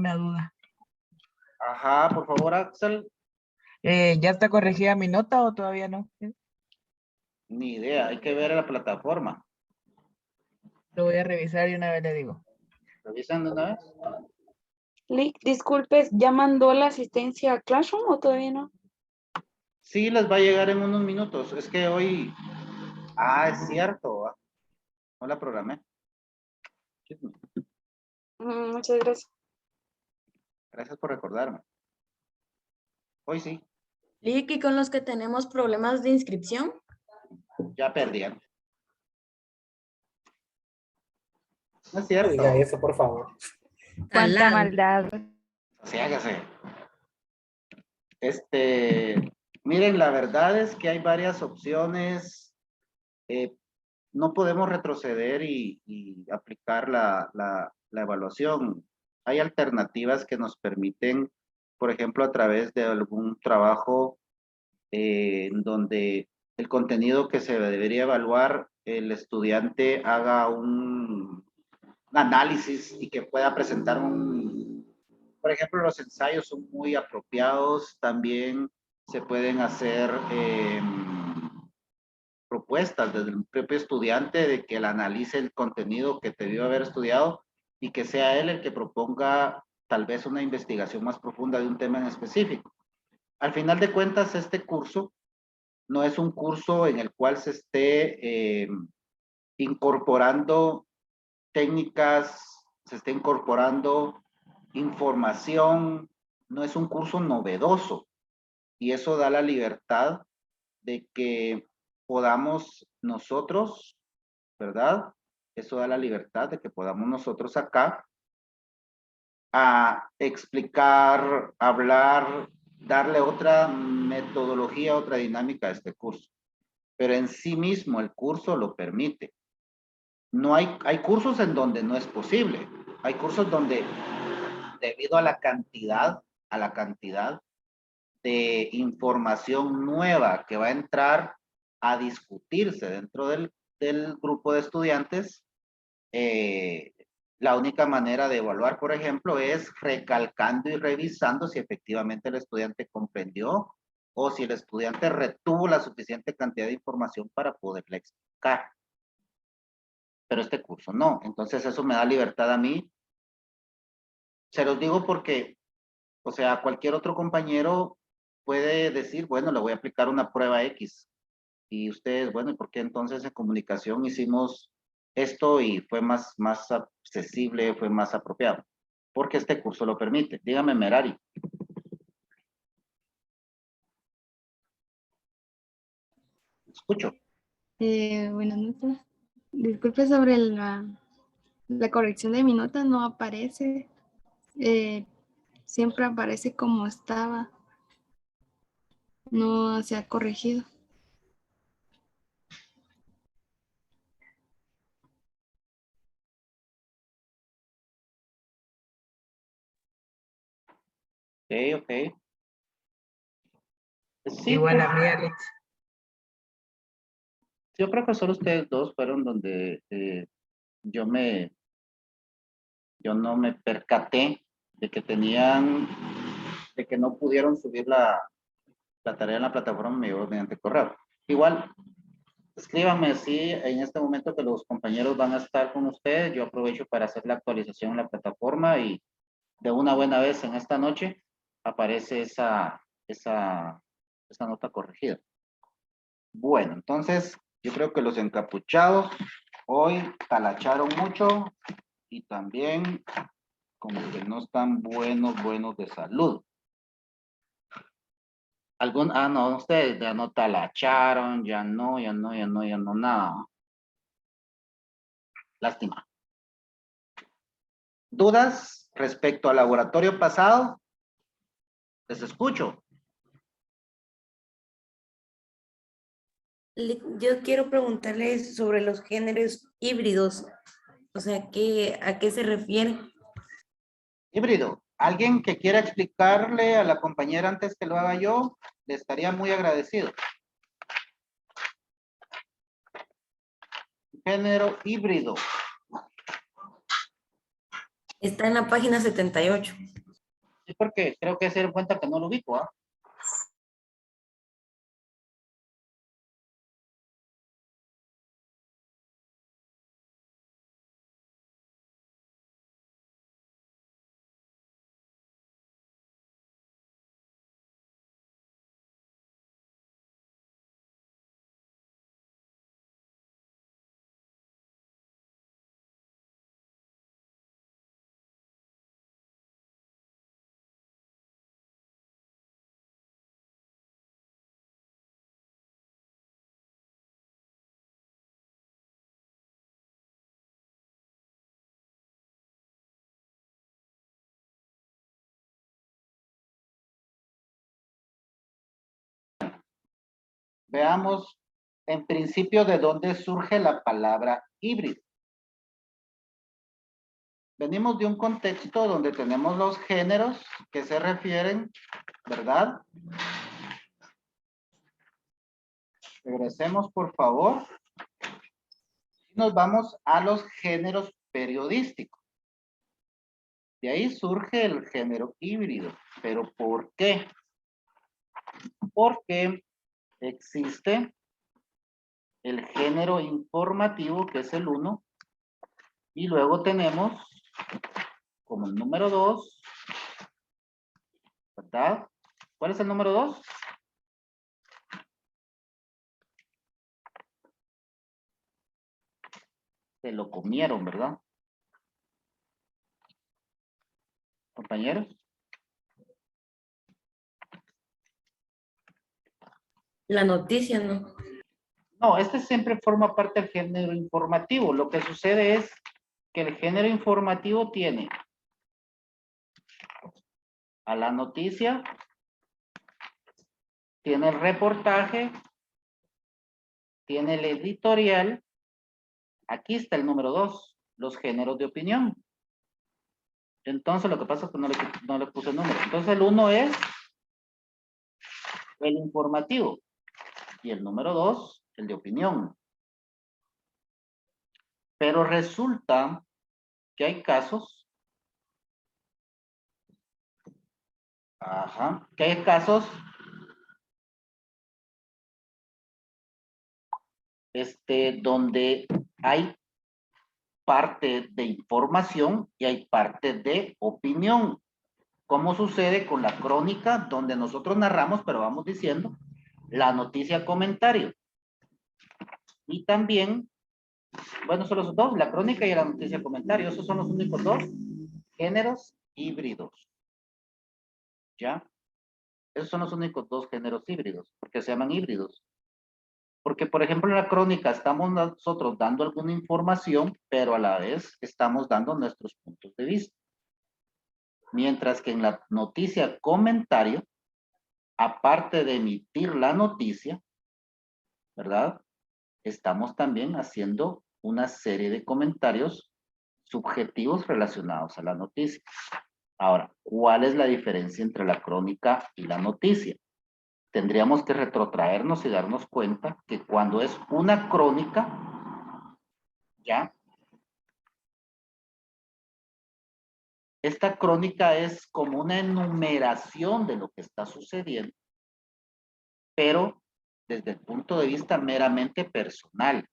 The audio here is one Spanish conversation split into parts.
una duda. Ajá, por favor, Axel. ¿Ya está corregida mi nota o todavía no? Ni idea, hay que ver la plataforma. Lo voy a revisar y una vez le digo. ¿Revisan de una vez? Lick, disculpe, ¿ya mandó la asistencia a Classroom o todavía no? Sí, les va a llegar en unos minutos. Es que hoy... Ah, es cierto. No la programé. Muchas gracias. Gracias por recordarme. Hoy sí, Lick, y con los que tenemos problemas de inscripción. ya perdieron. No es cierto. Diga eso, por favor. Cuánta Alado. maldad. Sí, hágase. Miren, la verdad es que hay varias opciones. No podemos retroceder y aplicar la evaluación. Hay alternativas que nos permiten, por ejemplo, a través de algún trabajo en donde el contenido que se debería evaluar, el estudiante haga un análisis y que pueda presentar por ejemplo, los ensayos son muy apropiados. También se pueden hacer propuestas desde el propio estudiante de que él analice el contenido que debió haber estudiado y que sea él el que proponga tal vez una investigación más profunda de un tema en específico. Al final de cuentas, este curso no es un curso en el cual se esté incorporando técnicas, se esté incorporando información, no es un curso novedoso y eso da la libertad de que podamos nosotros, ¿verdad? Eso da la libertad de que podamos nosotros acá a explicar, hablar, darle otra metodología, otra dinámica a este curso. Pero en sí mismo el curso lo permite. No hay cursos en donde no es posible. Hay cursos donde, debido a la cantidad de información nueva que va a entrar a discutirse dentro del grupo de estudiantes, la única manera de evaluar, por ejemplo, es recalcando y revisando si efectivamente el estudiante comprendió o si el estudiante retuvo la suficiente cantidad de información para poderle explicar. Pero este curso no. Entonces eso me da libertad a mí. Se los digo porque, o sea, cualquier otro compañero puede decir, bueno, le voy a aplicar una prueba X. Y ustedes, bueno, ¿y por qué entonces en comunicación hicimos esto y fue más accesible, fue más apropiado? Porque este curso lo permite. Dígame, Merari. Escucho. Buenas noches. Disculpe sobre la corrección de mi nota, no aparece. Siempre aparece como estaba. No se ha corregido. Ok. Sí, Igual a mí, Alex. yo creo que solo ustedes dos fueron donde yo no me percaté de que de que no pudieron subir la tarea en la plataforma mediante correo. Igual, escríbanme si en este momento que los compañeros van a estar con ustedes, yo aprovecho para hacer la actualización en la plataforma y de una buena vez en esta noche aparece esa nota corregida. Bueno, entonces yo creo que los encapuchados hoy talacharon mucho y también como que no están buenos de salud. No, ustedes ya no talacharon, ya no, nada. Lástima. ¿Dudas respecto al laboratorio pasado? Les escucho. Yo quiero preguntarles sobre los géneros híbridos. O sea, ¿a qué se refiere? Híbrido. ¿Alguien que quiera explicarle a la compañera antes que lo haga yo? Le estaría muy agradecido. Género híbrido. Está en la página 78. Sí, porque creo que se dieron cuenta que no lo ubico, ¿ah? Veamos en principio de dónde surge la palabra híbrido. Venimos de un contexto donde tenemos los géneros que se refieren, ¿verdad? Regresemos, por favor. Y nos vamos a los géneros periodísticos. De ahí surge el género híbrido. ¿Pero por qué? Porque existe el género informativo, que es el 1, y luego tenemos como el número 2, ¿verdad? ¿Cuál es el número 2? Se lo comieron, ¿verdad? Compañeros. La noticia, ¿no? No, este siempre forma parte del género informativo. Lo que sucede es que el género informativo tiene a la noticia, tiene el reportaje, tiene el editorial. Aquí está el número 2, los géneros de opinión. Entonces lo que pasa es que no le puse número. Entonces el 1 es el informativo y el número 2 el de opinión. Pero resulta que hay casos, que hay casos donde hay parte de información y hay parte de opinión. ¿Cómo sucede con la crónica donde nosotros narramos, pero vamos diciendo la noticia comentario? Y también, bueno, son los dos, la crónica y la noticia comentario. Esos son los únicos dos géneros híbridos. ¿Ya? Esos son los únicos dos géneros híbridos, porque se llaman híbridos. Porque, por ejemplo, en la crónica estamos nosotros dando alguna información, pero a la vez estamos dando nuestros puntos de vista. Mientras que en la noticia comentario, aparte de emitir la noticia, ¿verdad? Estamos también haciendo una serie de comentarios subjetivos relacionados a la noticia. Ahora, ¿cuál es la diferencia entre la crónica y la noticia? Tendríamos que retrotraernos y darnos cuenta que cuando es una crónica, ¿ya? Esta crónica es como una enumeración de lo que está sucediendo, pero desde el punto de vista meramente personal.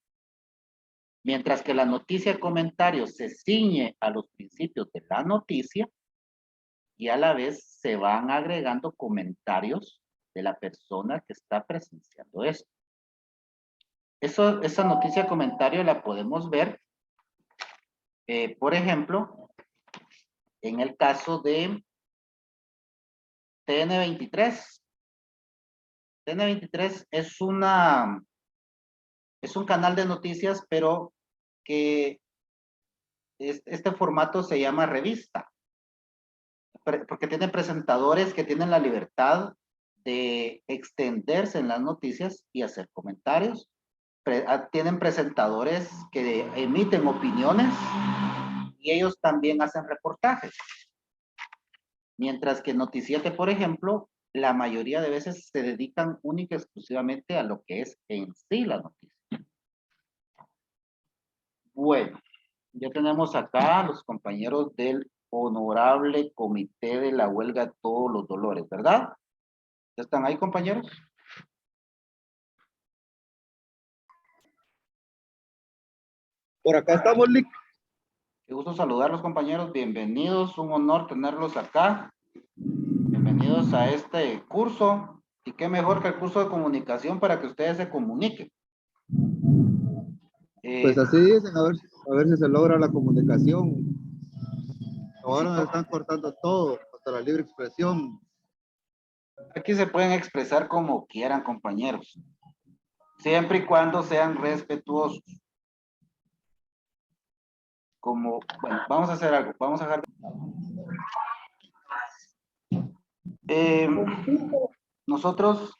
Mientras que la noticia comentario se ciñe a los principios de la noticia y a la vez se van agregando comentarios de la persona que está presenciando esto. Esa noticia comentario la podemos ver, por ejemplo, en el caso de TN23. TN23 es un canal de noticias, pero que este formato se llama revista, porque tiene presentadores que tienen la libertad de extenderse en las noticias y hacer comentarios. Tienen presentadores que emiten opiniones y ellos también hacen reportajes. Mientras que Noticiete, por ejemplo, la mayoría de veces se dedican única y exclusivamente a lo que es en sí la noticia. Bueno, ya tenemos acá a los compañeros del honorable comité de la huelga de todos los dolores, ¿verdad? ¿Ya están ahí, compañeros? Por acá estamos, Lick. Qué gusto saludarlos, compañeros. Bienvenidos, un honor tenerlos acá. Bienvenidos a este curso. Y qué mejor que el curso de comunicación para que ustedes se comuniquen. Pues así dicen, a ver si se logra la comunicación. Ahora nos están cortando todo, hasta la libre expresión. Aquí se pueden expresar como quieran, compañeros. Siempre y cuando sean respetuosos. Como, bueno, vamos a hacer algo. Vamos a dejar... nosotros,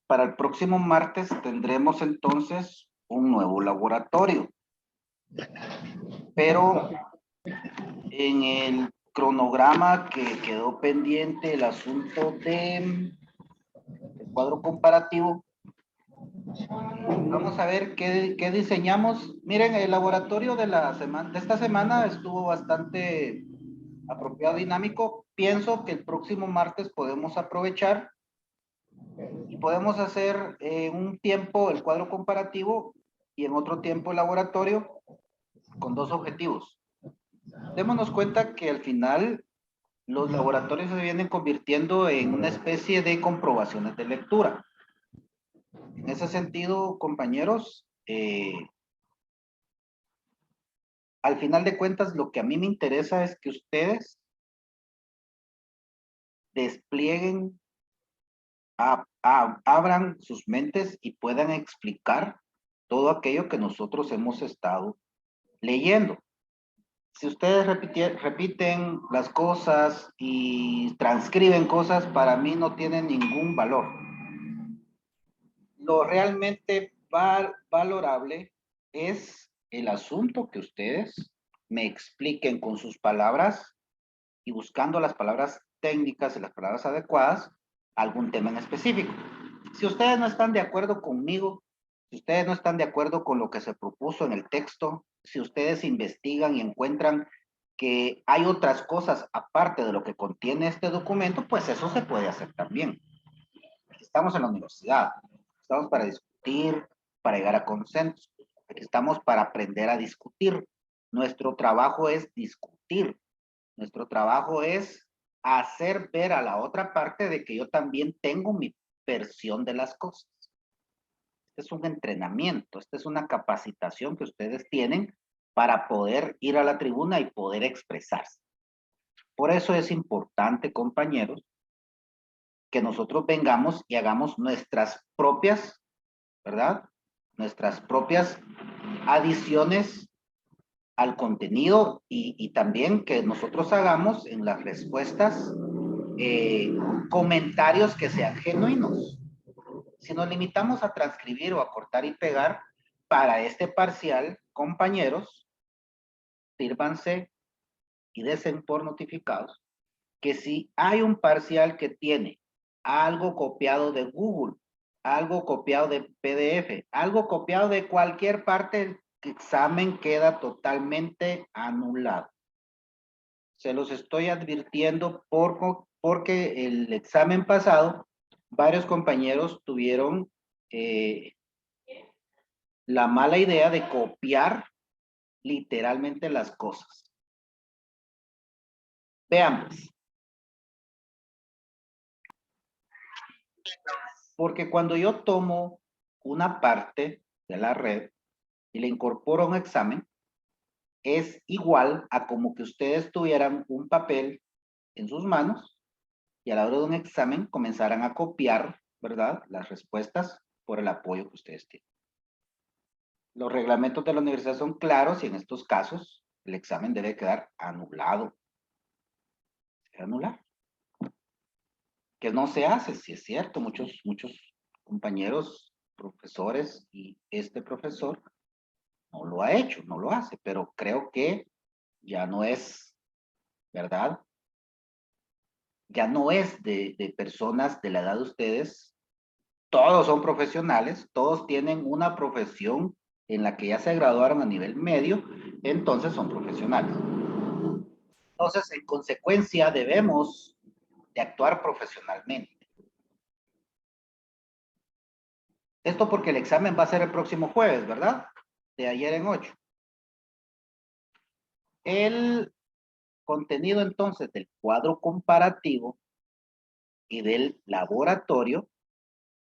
para el próximo martes, tendremos entonces un nuevo laboratorio. Pero en el cronograma que quedó pendiente el asunto del cuadro comparativo, vamos a ver qué diseñamos. Miren, el laboratorio de esta semana estuvo bastante apropiado, dinámico. Pienso que el próximo martes podemos aprovechar y podemos hacer en un tiempo el cuadro comparativo y en otro tiempo el laboratorio con dos objetivos. Démonos cuenta que al final los laboratorios se vienen convirtiendo en una especie de comprobaciones de lectura. En ese sentido, compañeros, al final de cuentas, lo que a mí me interesa es que ustedes desplieguen, abran sus mentes y puedan explicar todo aquello que nosotros hemos estado leyendo. Si ustedes repiten las cosas y transcriben cosas, para mí no tienen ningún valor. Lo realmente valorable es el asunto que ustedes me expliquen con sus palabras y buscando las palabras técnicas y las palabras adecuadas, algún tema en específico. Si ustedes no están de acuerdo conmigo, si ustedes no están de acuerdo con lo que se propuso en el texto, si ustedes investigan y encuentran que hay otras cosas aparte de lo que contiene este documento, pues eso se puede hacer también. Estamos en la universidad, estamos para discutir, para llegar a consensos, estamos para aprender a discutir. Nuestro trabajo es discutir, nuestro trabajo es hacer ver a la otra parte de que yo también tengo mi versión de las cosas. Este es un entrenamiento, esta es una capacitación que ustedes tienen para poder ir a la tribuna y poder expresarse. Por eso es importante, compañeros, que nosotros vengamos y hagamos nuestras propias, ¿verdad? Nuestras propias adiciones al contenido y también que nosotros hagamos en las respuestas comentarios que sean genuinos. Si nos limitamos a transcribir o a cortar y pegar, para este parcial, compañeros, sírvanse y desen por notificados que si hay un parcial que tiene algo copiado de Google, algo copiado de PDF, algo copiado de cualquier parte del examen, queda totalmente anulado. Se los estoy advirtiendo porque el examen pasado, varios compañeros tuvieron la mala idea de copiar literalmente las cosas. Veamos. Porque cuando yo tomo una parte de la red y le incorporo a un examen, es igual a como que ustedes tuvieran un papel en sus manos y a la hora de un examen comenzaran a copiar, ¿verdad?, las respuestas por el apoyo que ustedes tienen. Los reglamentos de la universidad son claros y en estos casos el examen debe quedar anulado. Anular. Que no se hace, si es cierto, muchos compañeros, profesores y este profesor no lo ha hecho, no lo hace, pero creo que ya no es, ¿verdad? Ya no es de personas de la edad de ustedes, todos son profesionales, todos tienen una profesión en la que ya se graduaron a nivel medio, entonces son profesionales. Entonces, en consecuencia, debemos de actuar profesionalmente. Esto porque el examen va a ser el próximo jueves, ¿verdad? De ayer en 8. El contenido entonces del cuadro comparativo y del laboratorio,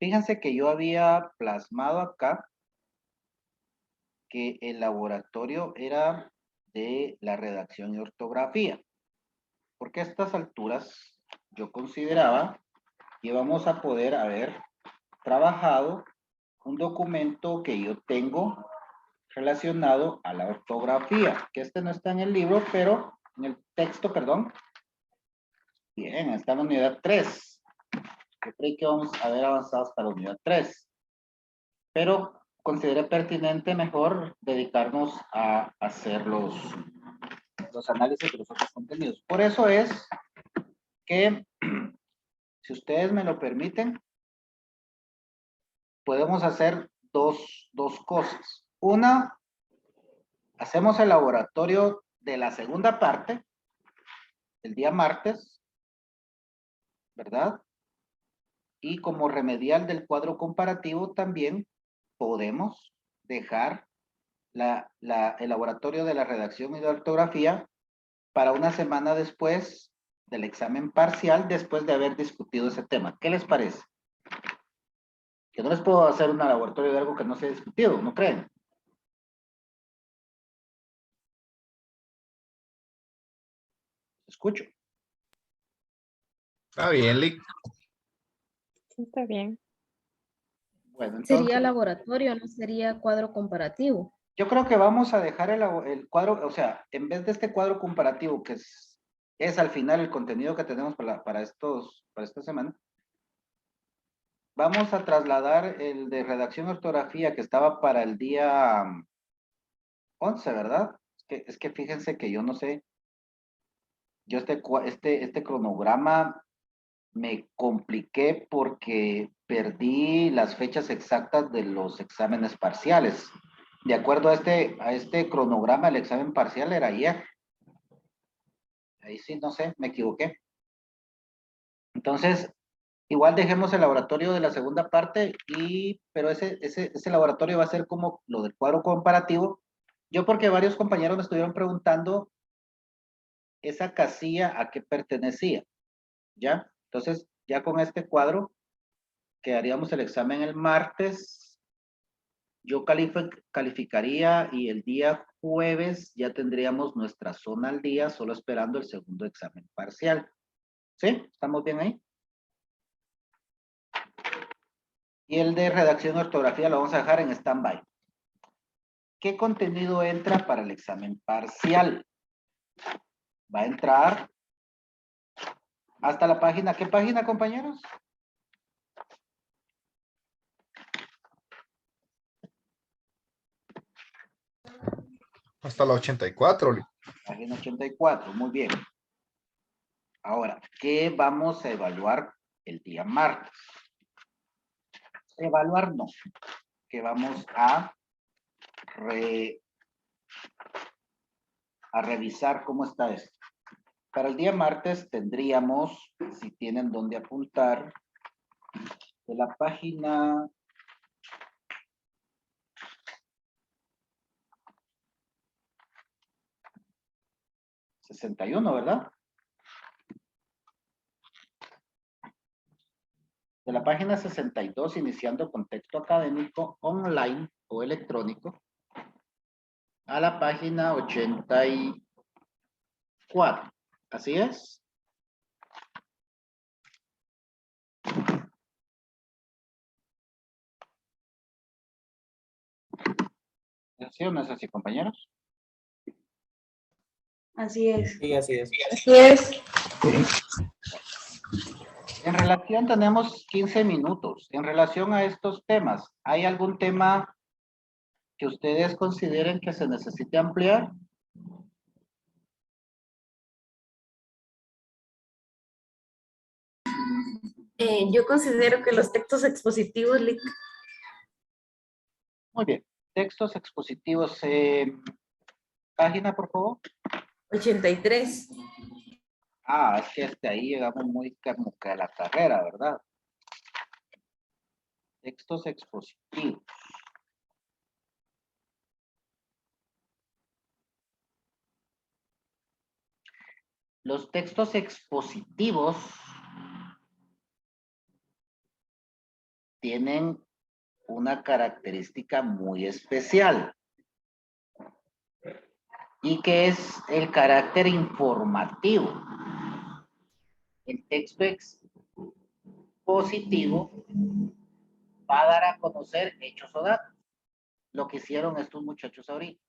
fíjense que yo había plasmado acá que el laboratorio era de la redacción y ortografía. Porque a estas alturas yo consideraba que íbamos a poder haber trabajado un documento que yo tengo relacionado a la ortografía, que este no está en el libro, pero en el texto, perdón. Bien, está en la unidad 3. Yo creí que vamos a haber avanzado hasta la unidad 3. Pero consideré pertinente mejor dedicarnos a hacer los análisis de los otros contenidos. Por eso es que, si ustedes me lo permiten, podemos hacer dos cosas. Una, hacemos el laboratorio de la segunda parte, el día martes, ¿verdad? Y como remedial del cuadro comparativo también podemos dejar el laboratorio de la redacción y de ortografía para una semana después del examen parcial, después de haber discutido ese tema. ¿Qué les parece? Que no les puedo hacer un laboratorio de algo que no se ha discutido, ¿no creen? Escucho. Está bien, Lick. Está bien. Bueno, entonces, Sería laboratorio, no sería cuadro comparativo. yo creo que vamos a dejar el cuadro, o sea, en vez de este cuadro comparativo, que es al final el contenido que tenemos para esta semana, vamos a trasladar el de redacción y ortografía que estaba para el día 11, ¿verdad? Es que fíjense que yo no sé, yo este cronograma me compliqué porque perdí las fechas exactas de los exámenes parciales. De acuerdo a este cronograma, el examen parcial era ayer. Ahí sí, no sé, me equivoqué. Entonces, igual dejemos el laboratorio de la segunda parte, pero ese laboratorio va a ser como lo del cuadro comparativo. Yo porque varios compañeros me estuvieron preguntando esa casilla a qué pertenecía, ¿ya? Entonces, ya con este cuadro, quedaríamos el examen el martes. Yo calificaría y el día jueves ya tendríamos nuestra zona al día, solo esperando el segundo examen parcial. ¿Sí? ¿Estamos bien ahí? Y el de redacción y ortografía lo vamos a dejar en stand-by. ¿Qué contenido entra para el examen parcial? Va a entrar hasta la página. ¿Qué página, compañeros? Hasta la 84, Lick. Página 84, muy bien. Ahora, ¿qué vamos a evaluar el día martes? Evaluar no, que vamos a revisar cómo está esto. Para el día martes tendríamos, si tienen donde apuntar, de la página 61, ¿verdad? De la página 62, iniciando con texto académico online o electrónico, a la página 84. ¿Así es? ¿Sí o no es así, compañeros? Así es. Sí, así es. Así es. En relación, tenemos 15 minutos. En relación a estos temas, ¿hay algún tema que ustedes consideren que se necesite ampliar? Yo considero que los textos expositivos, Lick, Muy bien. Textos expositivos. Página, por favor. 83. Ah, es que hasta ahí llegamos muy como que a la carrera, ¿verdad? Textos expositivos. Los textos expositivos tienen una característica muy especial y que es el carácter informativo. El texto expositivo va a dar a conocer hechos o datos, lo que hicieron estos muchachos ahorita.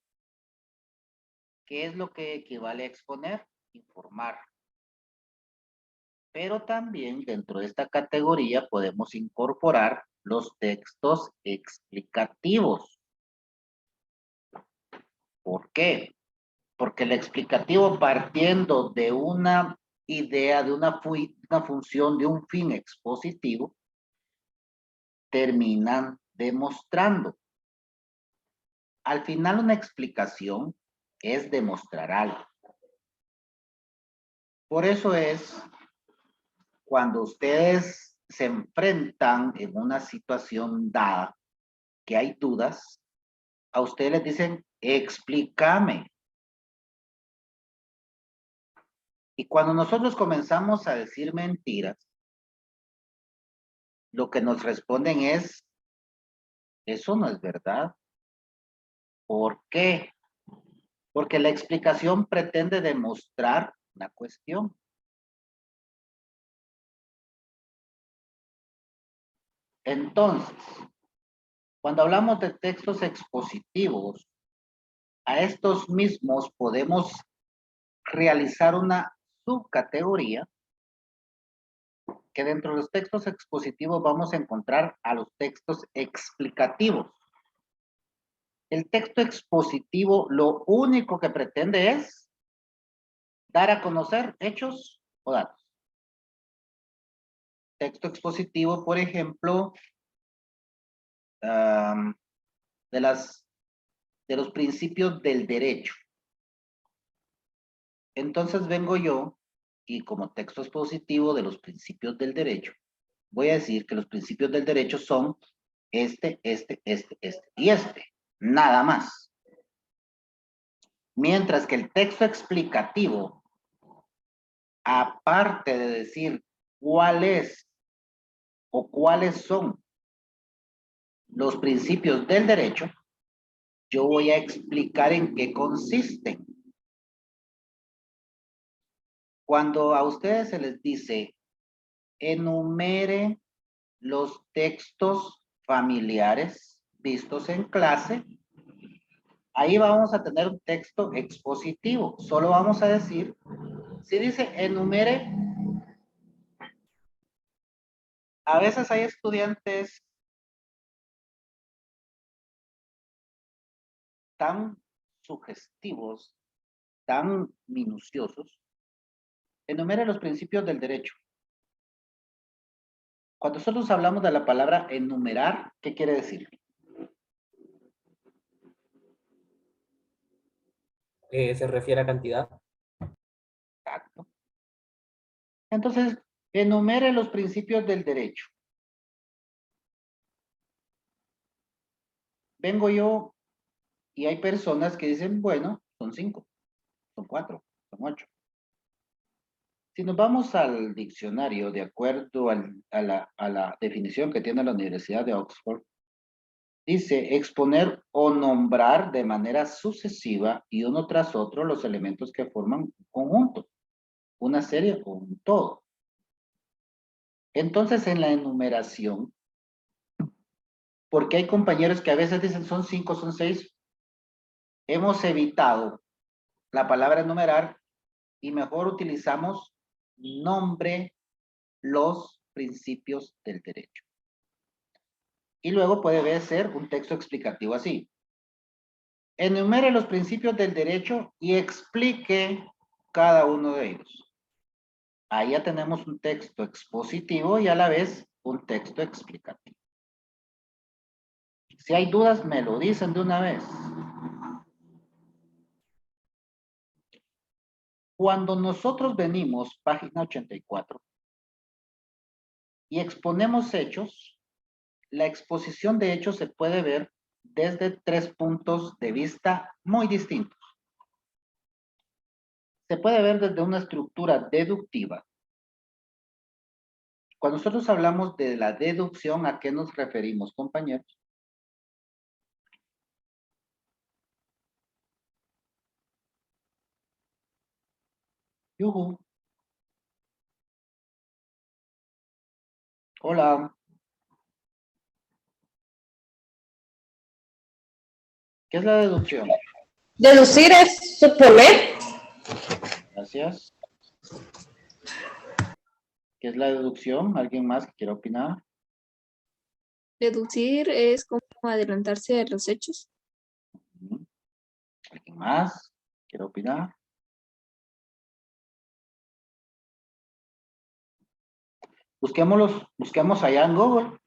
¿Qué es lo que equivale a exponer? Informar. Pero también dentro de esta categoría podemos incorporar los textos explicativos. ¿Por qué? Porque el explicativo, partiendo de una idea, de una función, de un fin expositivo, terminan demostrando. Al final, una explicación es demostrar algo. Por eso es cuando ustedes se enfrentan en una situación dada, que hay dudas, a ustedes les dicen, explícame. Y cuando nosotros comenzamos a decir mentiras, lo que nos responden es, eso no es verdad. ¿Por qué? Porque la explicación pretende demostrar una cuestión. Entonces, cuando hablamos de textos expositivos, a estos mismos podemos realizar una subcategoría que dentro de los textos expositivos vamos a encontrar a los textos explicativos. El texto expositivo lo único que pretende es dar a conocer hechos o datos. Texto expositivo, por ejemplo, de los principios del derecho. Entonces vengo yo y como texto expositivo de los principios del derecho, voy a decir que los principios del derecho son este y este. Nada más. Mientras que el texto explicativo, aparte de decir cuál es o cuáles son los principios del derecho, yo voy a explicar en qué consisten. Cuando a ustedes se les dice, enumere los textos familiares vistos en clase, ahí vamos a tener un texto expositivo. Solo vamos a decir, si dice enumere, a veces hay estudiantes tan sugestivos, tan minuciosos, enumere los principios del derecho. Cuando nosotros hablamos de la palabra enumerar, ¿qué quiere decir? Se refiere a cantidad. Exacto. Entonces, enumere los principios del derecho. Vengo yo y hay personas que dicen, bueno, son 5, son 4, son 8. Si nos vamos al diccionario, de acuerdo a la definición que tiene la Universidad de Oxford, dice exponer o nombrar de manera sucesiva y uno tras otro los elementos que forman un conjunto, una serie o un todo. Entonces, en la enumeración, porque hay compañeros que a veces dicen son 5, son 6, hemos evitado la palabra enumerar y mejor utilizamos nombre los principios del derecho. Y luego puede ser un texto explicativo así. Enumere los principios del derecho y explique cada uno de ellos. Ahí ya tenemos un texto expositivo y a la vez un texto explicativo. Si hay dudas, me lo dicen de una vez. Cuando nosotros venimos, página 84, y exponemos hechos, la exposición de hechos se puede ver desde 3 puntos de vista muy distintos. Se puede ver desde una estructura deductiva. Cuando nosotros hablamos de la deducción, ¿a qué nos referimos, compañeros? Yuhu. Hola. ¿Qué es la deducción? Deducir es suponer. Gracias. ¿Qué es la deducción? ¿Alguien más que quiera opinar? Deducir es como adelantarse a los hechos. ¿Alguien más quiere opinar? Busquemos allá en Google.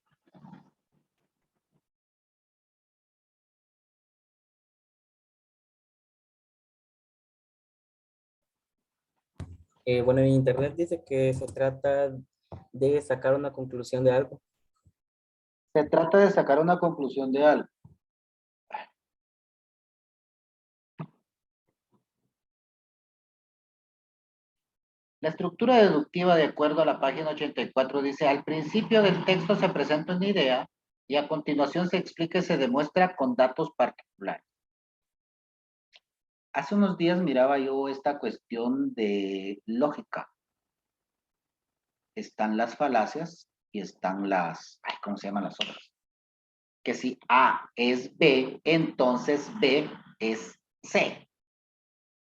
Bueno, en internet dice que se trata de sacar una conclusión de algo. Se trata de sacar una conclusión de algo. La estructura deductiva, de acuerdo a la página 84, dice: al principio del texto se presenta una idea y a continuación se explica y se demuestra con datos particulares. Hace unos días miraba yo esta cuestión de lógica. Están las falacias y están las, ¿cómo se llaman las otras? Que si A es B, entonces B es C.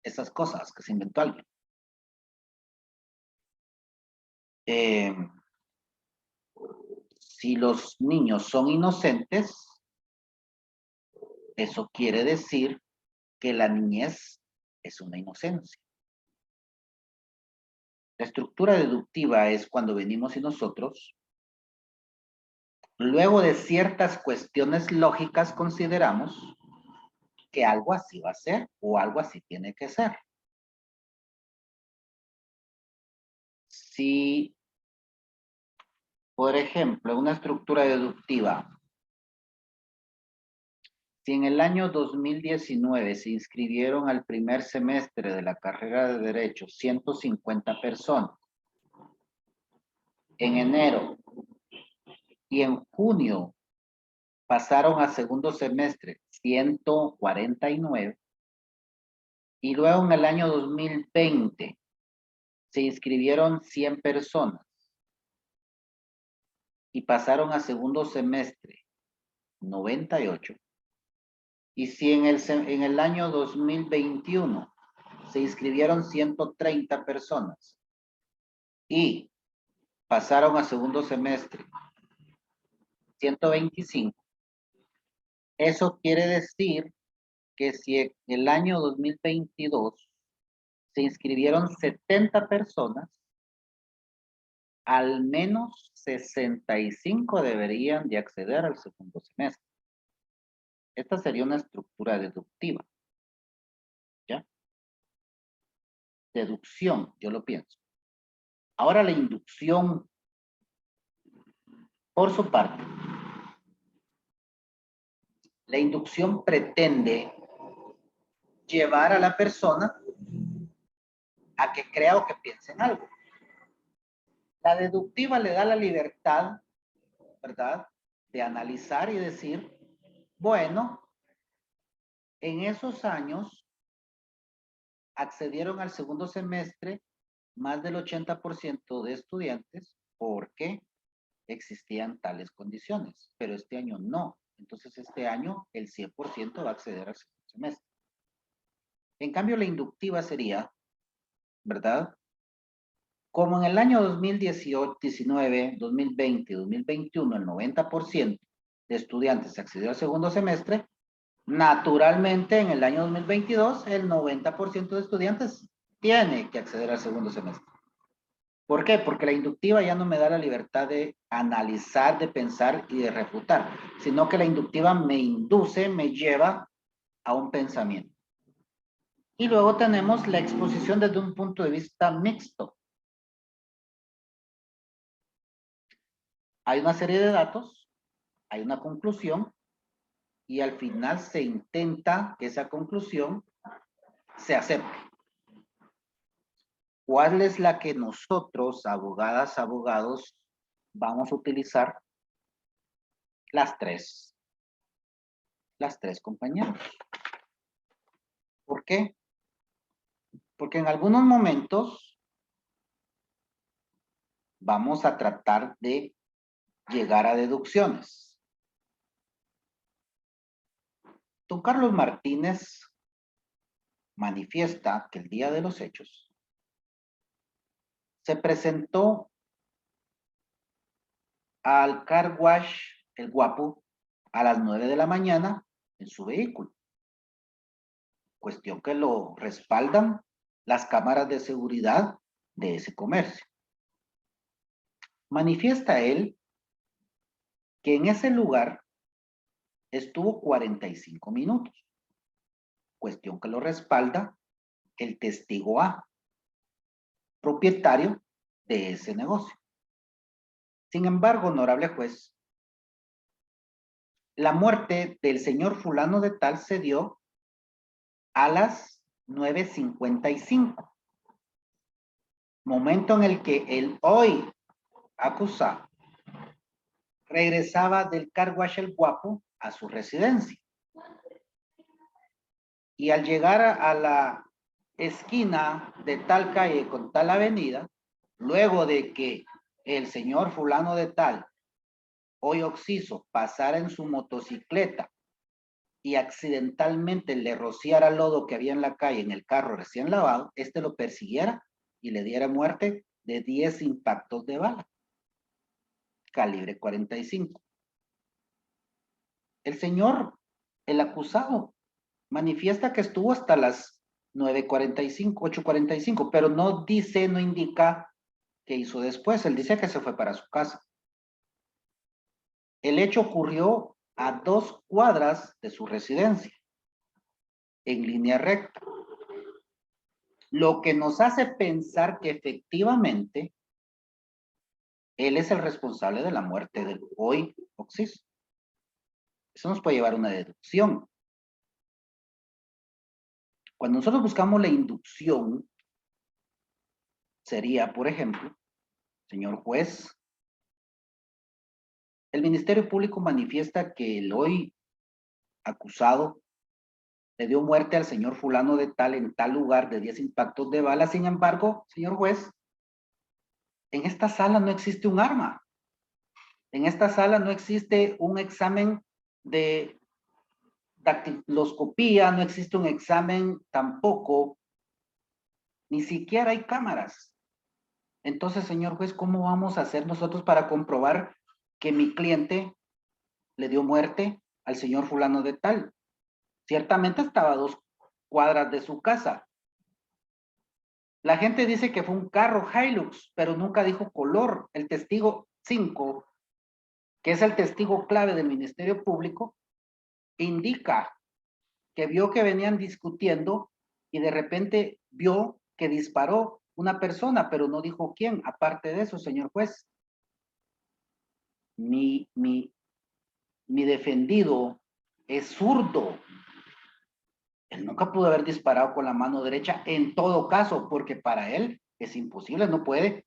Esas cosas que se inventó alguien. Si los niños son inocentes, eso quiere decir que la niñez es una inocencia. La estructura deductiva es cuando venimos y nosotros, luego de ciertas cuestiones lógicas, consideramos que algo así va a ser o algo así tiene que ser. Si, por ejemplo, una estructura deductiva, si en el año 2019 se inscribieron al primer semestre de la carrera de Derecho 150 personas, en enero y en junio pasaron a segundo semestre 149, y luego en el año 2020 se inscribieron 100 personas y pasaron a segundo semestre 98. Y si en el año 2021 se inscribieron 130 personas y pasaron a segundo semestre 125, eso quiere decir que si en el año 2022 se inscribieron 70 personas, al menos 65 deberían de acceder al segundo semestre. Esta sería una estructura deductiva. ¿Ya? Deducción, yo lo pienso. Ahora la inducción, por su parte. La inducción pretende llevar a la persona a que crea o que piense en algo. La deductiva le da la libertad, ¿verdad?, de analizar y decir, bueno, en esos años accedieron al segundo semestre más del 80% de estudiantes porque existían tales condiciones, pero este año no. Entonces este año el 100% va a acceder al segundo semestre. En cambio la inductiva sería, ¿verdad?, como en el año 2018, 19, 2020, 2021, el 90% de estudiantes accedió al segundo semestre, naturalmente en el año 2022 el 90% de estudiantes tiene que acceder al segundo semestre. ¿Por qué? Porque la inductiva ya no me da la libertad de analizar, de pensar y de refutar, sino que la inductiva me induce, me lleva a un pensamiento. Y luego tenemos la exposición desde un punto de vista mixto. Hay una serie de datos, hay una conclusión, y al final se intenta que esa conclusión se acepte. ¿Cuál es la que nosotros, abogadas, abogados, vamos a utilizar? Las tres. Las tres, compañeros. ¿Por qué? Porque en algunos momentos vamos a tratar de llegar a deducciones. Don Carlos Martínez manifiesta que el día de los hechos se presentó al car wash El Guapo a las 9 de la mañana en su vehículo. Cuestión que lo respaldan las cámaras de seguridad de ese comercio. Manifiesta él que en ese lugar estuvo 45 minutos. Cuestión que lo respalda el testigo A, propietario de ese negocio. Sin embargo, honorable juez, la muerte del señor fulano de tal se dio a las 9:55. Momento en el que el hoy acusado regresaba del car wash El Guapo a su residencia. Y al llegar a la esquina de tal calle con tal avenida, luego de que el señor fulano de tal, hoy occiso, pasara en su motocicleta y accidentalmente le rociara lodo que había en la calle en el carro recién lavado, este lo persiguiera y le diera muerte de 10 impactos de bala, calibre 45. El señor, el acusado, manifiesta que estuvo hasta las 9:45, 8:45, pero no dice, no indica qué hizo después. Él dice que se fue para su casa. El hecho ocurrió a 2 cuadras de su residencia, en línea recta. Lo que nos hace pensar que efectivamente él es el responsable de la muerte del hoy occiso. Eso nos puede llevar a una deducción. Cuando nosotros buscamos la inducción, sería, por ejemplo, señor juez, el Ministerio Público manifiesta que el hoy acusado le dio muerte al señor fulano de tal en tal lugar de 10 impactos de bala. Sin embargo, señor juez, en esta sala no existe un arma. En esta sala no existe un examen de dactiloscopía, no existe un examen tampoco, ni siquiera hay cámaras. Entonces, señor juez, ¿cómo vamos a hacer nosotros para comprobar que mi cliente le dio muerte al señor fulano de tal? Ciertamente estaba a 2 cuadras de su casa. La gente dice que fue un carro Hilux, pero nunca dijo color. El testigo 5, que es el testigo clave del Ministerio Público, indica que vio que venían discutiendo y de repente vio que disparó una persona, pero no dijo quién. Aparte de eso, señor juez, mi defendido es zurdo. Él nunca pudo haber disparado con la mano derecha en todo caso, porque para él es imposible, no puede.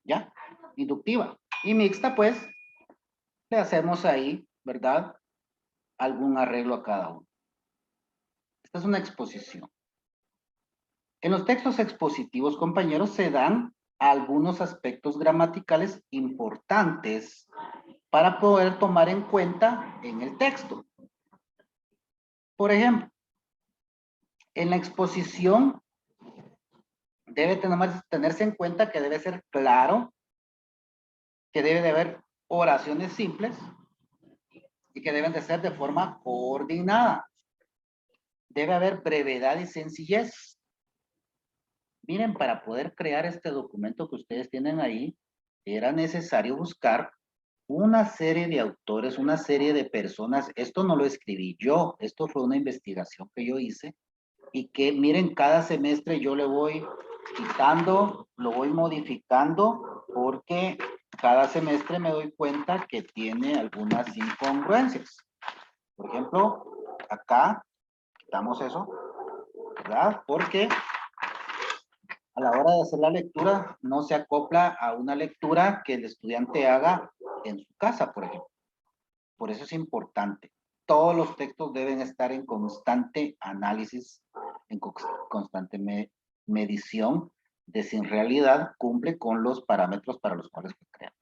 ¿Ya? Inductiva. Y mixta, pues, le hacemos ahí, ¿verdad? Algún arreglo a cada uno. Esta es una exposición. En los textos expositivos, compañeros, se dan algunos aspectos gramaticales importantes para poder tomar en cuenta en el texto. Por ejemplo, en la exposición debe tenerse en cuenta que debe ser claro, que debe de haber oraciones simples y que deben de ser de forma coordinada. Debe haber brevedad y sencillez. Miren, para poder crear este documento que ustedes tienen ahí, era necesario buscar una serie de autores, una serie de personas. Esto no lo escribí yo, esto fue una investigación que yo hice y que miren, cada semestre yo le voy quitando, lo voy modificando porque cada semestre me doy cuenta que tiene algunas incongruencias. Por ejemplo, acá quitamos eso, ¿verdad? Porque a la hora de hacer la lectura no se acopla a una lectura que el estudiante haga en su casa, por ejemplo. Por eso es importante. Todos los textos deben estar en constante análisis, en constante medición de si en realidad cumple con los parámetros para los cuales fue creado.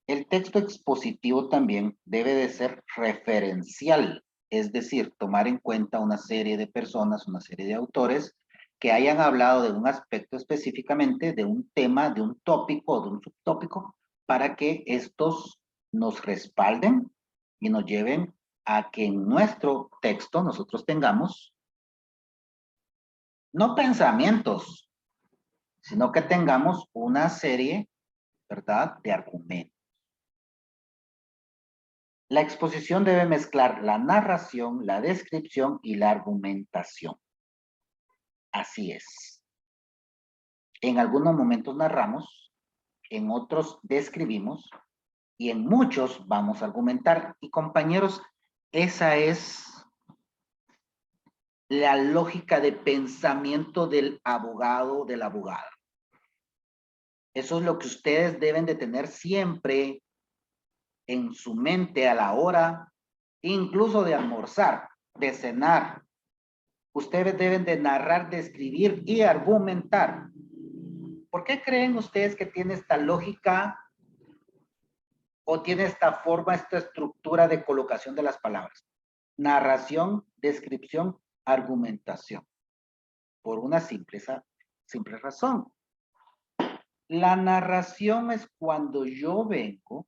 El texto expositivo también debe de ser referencial, es decir, tomar en cuenta una serie de personas, una serie de autores que hayan hablado de un aspecto específicamente, de un tema, de un tópico o de un subtópico, para que estos nos respalden y nos lleven a que en nuestro texto nosotros tengamos no pensamientos, sino que tengamos una serie, ¿verdad?, de argumentos. La exposición debe mezclar la narración, la descripción y la argumentación. Así es. En algunos momentos narramos, en otros describimos y en muchos vamos a argumentar. Y compañeros, esa es la lógica de pensamiento del abogado, de la abogada. Eso es lo que ustedes deben de tener siempre en su mente a la hora, incluso de almorzar, de cenar. Ustedes deben de narrar, describir y argumentar. ¿Por qué creen ustedes que tiene esta lógica o tiene esta forma, esta estructura de colocación de las palabras? Narración, descripción, argumentación. Por una simple razón. La narración es cuando yo vengo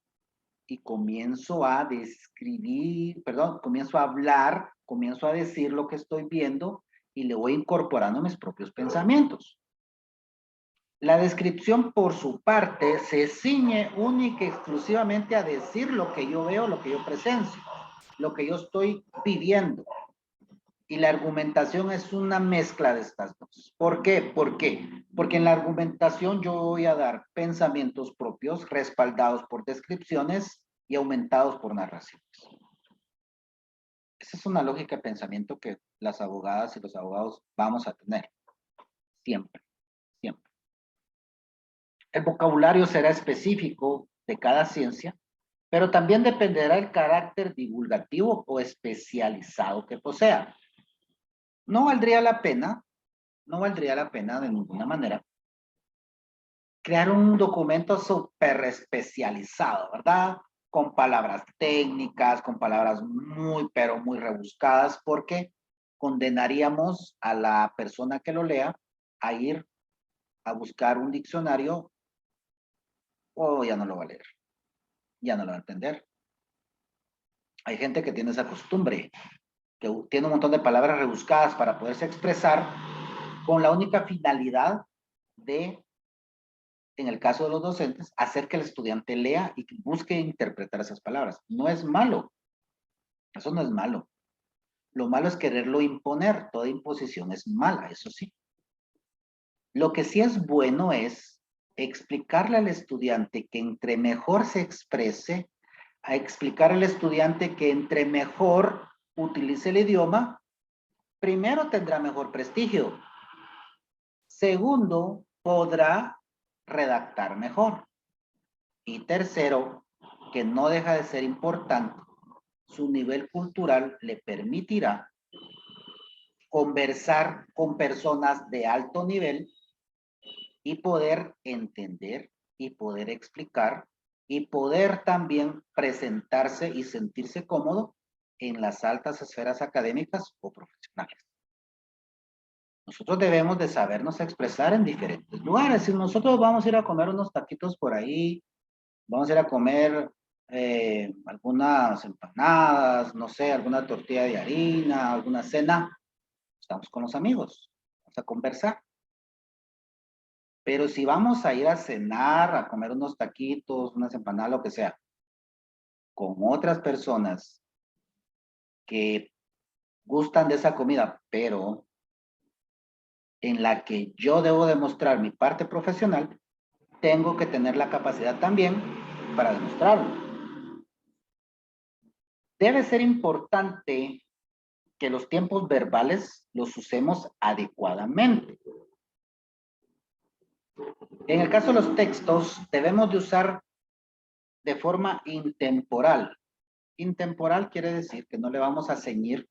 y comienzo a describir, perdón, comienzo a hablar, comienzo a decir lo que estoy viendo y le voy incorporando mis propios pensamientos. La descripción, por su parte, se ciñe única y exclusivamente a decir lo que yo veo, lo que yo presencio, lo que yo estoy viviendo. Y la argumentación es una mezcla de estas dos. ¿Por qué? ¿Por qué? Porque en la argumentación yo voy a dar pensamientos propios respaldados por descripciones y aumentados por narraciones. Esa es una lógica de pensamiento que las abogadas y los abogados vamos a tener. Siempre, siempre. El vocabulario será específico de cada ciencia, pero también dependerá del carácter divulgativo o especializado que posea. No valdría la pena de ninguna manera crear un documento súper especializado, ¿verdad? Con palabras técnicas, con palabras muy, pero muy rebuscadas, porque condenaríamos a la persona que lo lea a ir a buscar un diccionario o ya no lo va a leer, ya no lo va a entender. Hay gente que tiene esa costumbre, que tiene un montón de palabras rebuscadas para poderse expresar con la única finalidad de, en el caso de los docentes, hacer que el estudiante lea y busque interpretar esas palabras. No es malo. Eso no es malo. Lo malo es quererlo imponer. Toda imposición es mala, eso sí. Lo que sí es bueno es explicarle al estudiante que entre mejor se exprese, a explicar al estudiante que entre mejor utilice el idioma, primero tendrá mejor prestigio. Segundo, podrá redactar mejor. Y tercero, que no deja de ser importante, su nivel cultural le permitirá conversar con personas de alto nivel y poder entender y poder explicar y poder también presentarse y sentirse cómodo en las altas esferas académicas o profesionales. Nosotros debemos de sabernos expresar en diferentes lugares. Si nosotros vamos a ir a comer unos taquitos por ahí, vamos a ir a comer algunas empanadas, no sé, alguna tortilla de harina, alguna cena, estamos con los amigos, vamos a conversar. Pero si vamos a ir a cenar, a comer unos taquitos, unas empanadas, lo que sea, con otras personas que gustan de esa comida, pero en la que yo debo demostrar mi parte profesional, tengo que tener la capacidad también para demostrarlo. Debe ser importante que los tiempos verbales los usemos adecuadamente. En el caso de los textos, debemos de usar de forma intemporal. Intemporal quiere decir que no le vamos a ceñir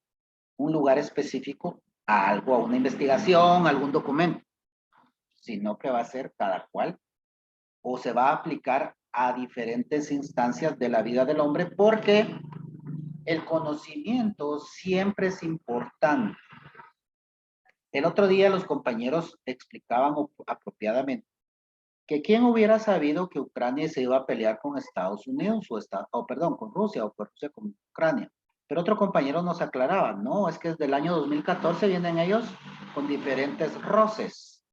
un lugar específico a algo, a una investigación, a algún documento, sino que va a ser cada cual o se va a aplicar a diferentes instancias de la vida del hombre, porque el conocimiento siempre es importante. El otro día los compañeros explicaban apropiadamente que quién hubiera sabido que Ucrania se iba a pelear con Estados Unidos con Rusia o Rusia con Ucrania. Pero otro compañero nos aclaraba, no, es que desde el año 2014 vienen ellos con diferentes roces.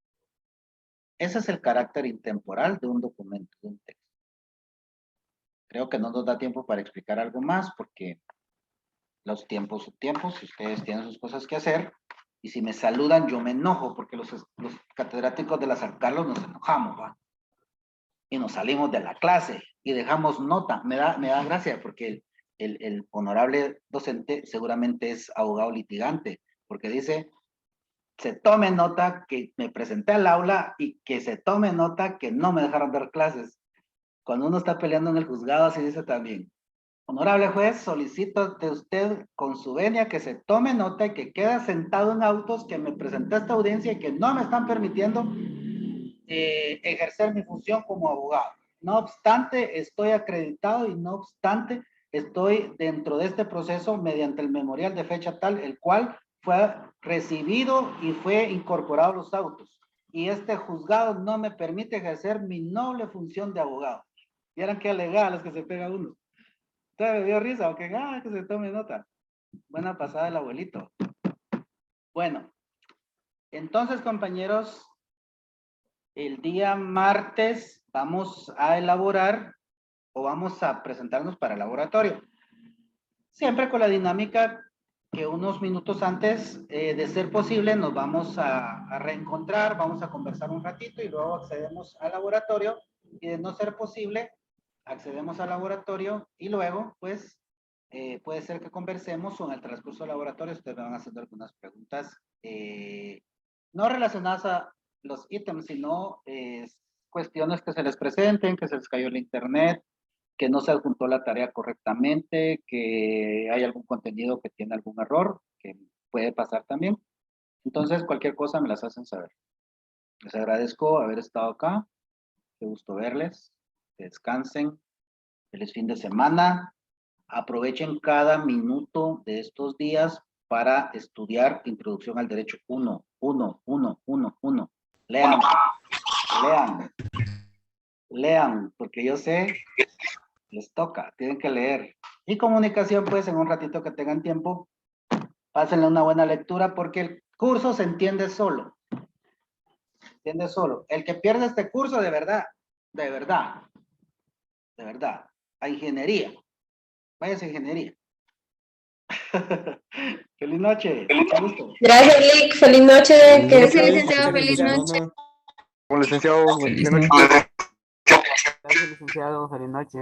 Ese es el carácter intemporal de un documento, de un texto. Creo que no nos da tiempo para explicar algo más porque los tiempos son tiempos, si ustedes tienen sus cosas que hacer, y si me saludan yo me enojo porque los catedráticos de la San Carlos nos enojamos, ¿va? Y nos salimos de la clase y dejamos nota. Me da gracia porque el honorable docente seguramente es abogado litigante, porque dice, se tome nota que me presenté al aula y que se tome nota que no me dejaron dar clases. Cuando uno está peleando en el juzgado, así dice también. Honorable juez, solicito de usted con su venia que se tome nota y que quede sentado en autos que me presenté a esta audiencia y que no me están permitiendo ejercer mi función como abogado. No obstante, estoy acreditado y no obstante, estoy dentro de este proceso mediante el memorial de fecha tal, el cual fue recibido y fue incorporado a los autos. Y este juzgado no me permite ejercer mi noble función de abogado. ¿Vieran qué alegadas que se pega uno? ¿Usted me dio risa o qué? Que se tome nota. Buena pasada el abuelito. Bueno, entonces, compañeros, el día martes vamos a elaborar o vamos a presentarnos para el laboratorio. Siempre con la dinámica que unos minutos antes de ser posible nos vamos a reencontrar, vamos a conversar un ratito y luego accedemos al laboratorio, y de no ser posible accedemos al laboratorio y luego pues puede ser que conversemos o en el transcurso del laboratorio ustedes me van haciendo algunas preguntas no relacionadas a los ítems, sino cuestiones que se les presenten, que se les cayó el internet, que no se adjuntó la tarea correctamente, que hay algún contenido que tiene algún error, que puede pasar también. Entonces, cualquier cosa me las hacen saber. Les agradezco haber estado acá. Qué gusto verles. Que descansen. Feliz fin de semana. Aprovechen cada minuto de estos días para estudiar Introducción al Derecho 1. Lean. Lean, porque yo sé, les toca, tienen que leer. Y comunicación, pues, en un ratito que tengan tiempo, pásenle una buena lectura, porque el curso se entiende solo. Se entiende solo. El que pierde este curso, de verdad, a ingeniería. Váyase a ingeniería. Feliz noche. Mucho gusto. Gracias, Lick. Feliz noche. Gracias, licenciado. Feliz noche. Como licenciado, Feliz buenas noche. noches. Gracias, licenciado. Feliz noche.